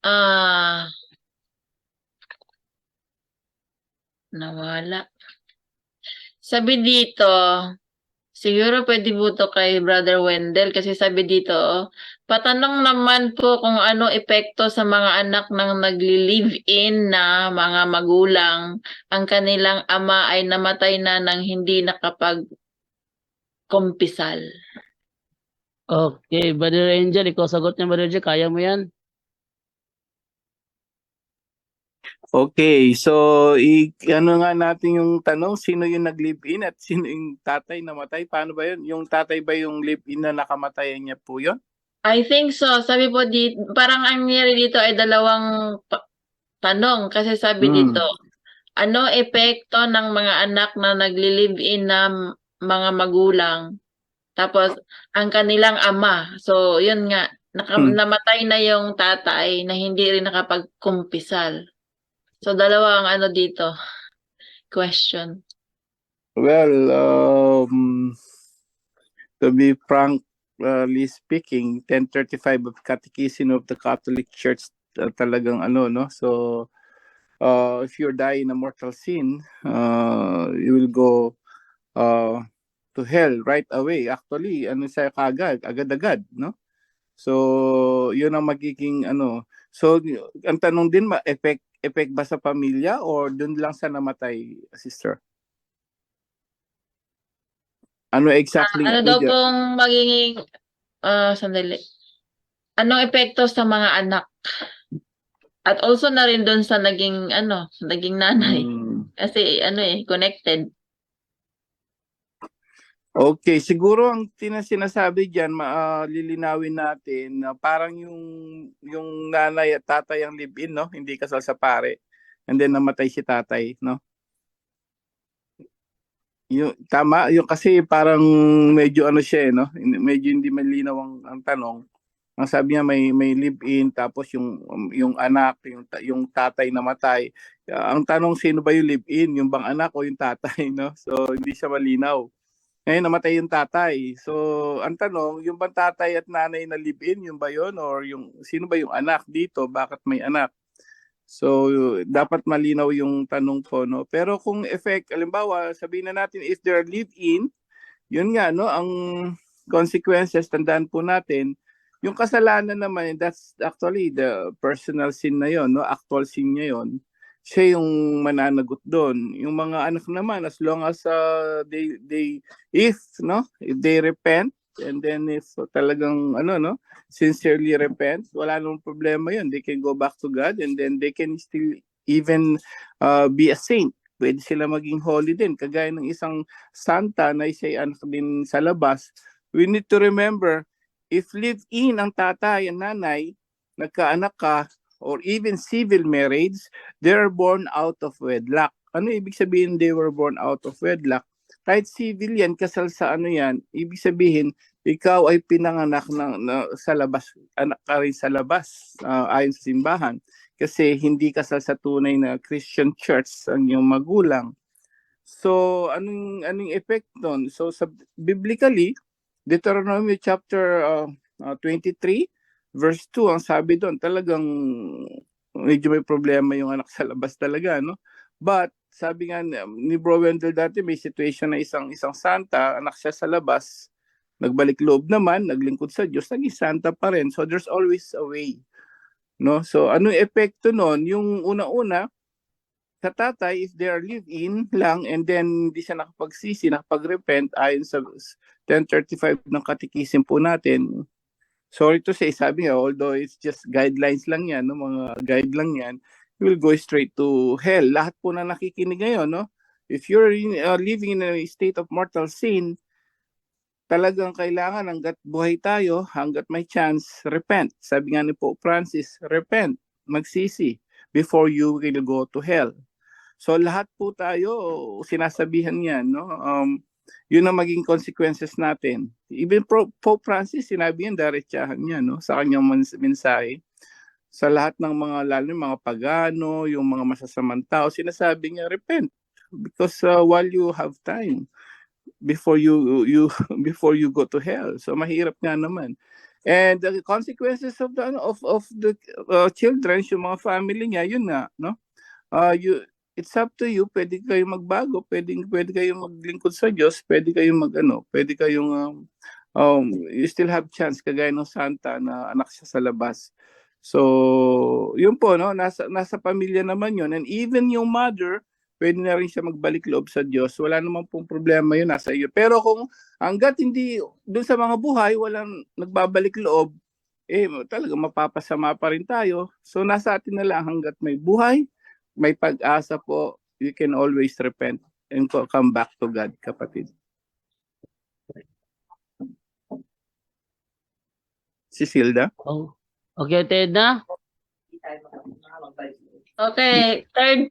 Ah, nawala. Sabi dito, siguro pwede po to kay Brother Wendell kasi sabi dito, patanong naman po kung ano epekto sa mga anak ng nagli-live-in na mga magulang ang kanilang ama ay namatay na nang hindi nakapag-kumpisal. Okay, Brother Angel, ikaw sagot niya, Brother Angel, kaya mo yan? Okay, so ano nga natin yung tanong, sino yung nag-live-in at sino yung tatay namatay? Paano ba yun? Yung tatay ba yung live-in na nakamatay niya po yun? I think so. Sabi po dito, parang ang nangyari dito ay dalawang tanong kasi sabi dito, ano epekto ng mga anak na nagli-live-in na mga magulang? Tapos, ang kanilang ama. So, yun nga, namatay na yung tatay na hindi rin nakapagkumpisal. So, dalawa ang ano dito, question. Well, to be frankly speaking, 1035 of Catechism of the Catholic Church talagang ano, no? So, if you die in a mortal sin, you will go to hell right away. Actually, ano siya kagad, agad-agad, no? So, yun ang magiging ano. So, ang tanong din, effect ba sa pamilya or dun lang sa namatay, sister? Ano exactly? Ano daw pong magiging, sandali. Anong epekto sa mga anak? At also na rin doon sa naging, ano, naging nanay. Kasi, ano connected. Okay, siguro ang sinasabi diyan, lilinawin natin na parang yung nanay at tatay ang live-in, no? Hindi kasal sa pare. And then namatay si tatay, no? Yung tama, yung kasi parang medyo ano siya, no? Medyo hindi malinaw ang tanong. Ang sabi niya may live-in tapos yung anak, yung tatay namatay. Ang tanong sino ba yung live-in, yung bang anak o yung tatay, no? So hindi siya malinaw. Ngayon namatay yung tatay. So, ang tanong, yung bang tatay at nanay na live-in, yung ba yun? Or sino ba yung anak dito? Bakit may anak? So, dapat malinaw yung tanong po, no? Pero kung effect, alimbawa, sabihin na natin, if they're live-in, yun nga, no? Ang consequences, tandaan po natin, yung kasalanan naman, that's actually the personal sin na yon, no? Actual sin niya yon. Siya yung mananagot doon. Yung mga anak naman, as long as if they repent, and then if talagang ano, no, sincerely repent, wala namang problema yun. They can go back to God and then they can still even be a saint. Pwede sila maging holy din. Kagaya ng isang santa na isa'y anak din sa labas. We need to remember, if live-in ang tatay and nanay, nagkaanak ka, or even civil marriage, they are born out of wedlock. Ano ibig sabihin they were born out of wedlock? Kahit civil yan, kasal sa ano yan, ibig sabihin, ikaw ay pinanganak sa labas, anak ka rin sa labas, ayon sa simbahan. Kasi hindi kasal sa tunay na Christian church ang iyong magulang. So, anong effect nun? So, biblically, Deuteronomy chapter 23, verse 2, ang sabi doon, talagang medyo may problema yung anak sa labas talaga, no? But, sabi nga ni Bro Wendell dati, may situation na isang santa, anak siya sa labas, nagbalik loob naman, naglingkod sa Diyos, naging santa pa rin. So, there's always a way. No? So, anong epekto nun? Yung una-una, sa tatay, if they are live-in lang and then hindi siya nakapagsisi, nakapag-repent ayon sa 1035 ng Catechism po natin, sorry to say, sabi nga, although it's just guidelines lang yan, no, mga guide lang yan, you will go straight to hell. Lahat po na nakikinig ngayon, no? If you're living in a state of mortal sin, talagang kailangan hanggat buhay tayo, hanggat may chance, repent. Sabi nga ni Pope Francis, repent, magsisi before you will go to hell. So lahat po tayo sinasabihan yan, no? Yun ang maging consequences natin. Even Pope Francis, sinabi yan, diretsahan niya, no? Sa kanyang mensahe. Sa lahat ng mga, lalo yung mga pagano, yung mga masasamang tao, sinasabi niya, repent. Because while you have time, before you before you go to hell. So mahirap nga naman. And the consequences of the children, yung mga family niya, yun nga, no? It's up to you. Pwede kayong magbago, pwede kayong maglingkod sa Diyos, pwede kayong pwede kayong you still have chance, kagaya ng Santa na anak siya sa labas. So, yun po, no? Nasa pamilya naman yun. And even yung mother, pwede na rin siya magbalik loob sa Diyos. Wala naman pong problema yun, nasa iyo. Pero kung hanggat hindi, dun sa mga buhay, walang nagbabalik loob, talaga mapapasama pa rin tayo. So, nasa atin na lang, hanggat may buhay, may pag-asa po, you can always repent and come back to God, kapatid. Si Silda? Oh. Okay, Ted na? Okay, third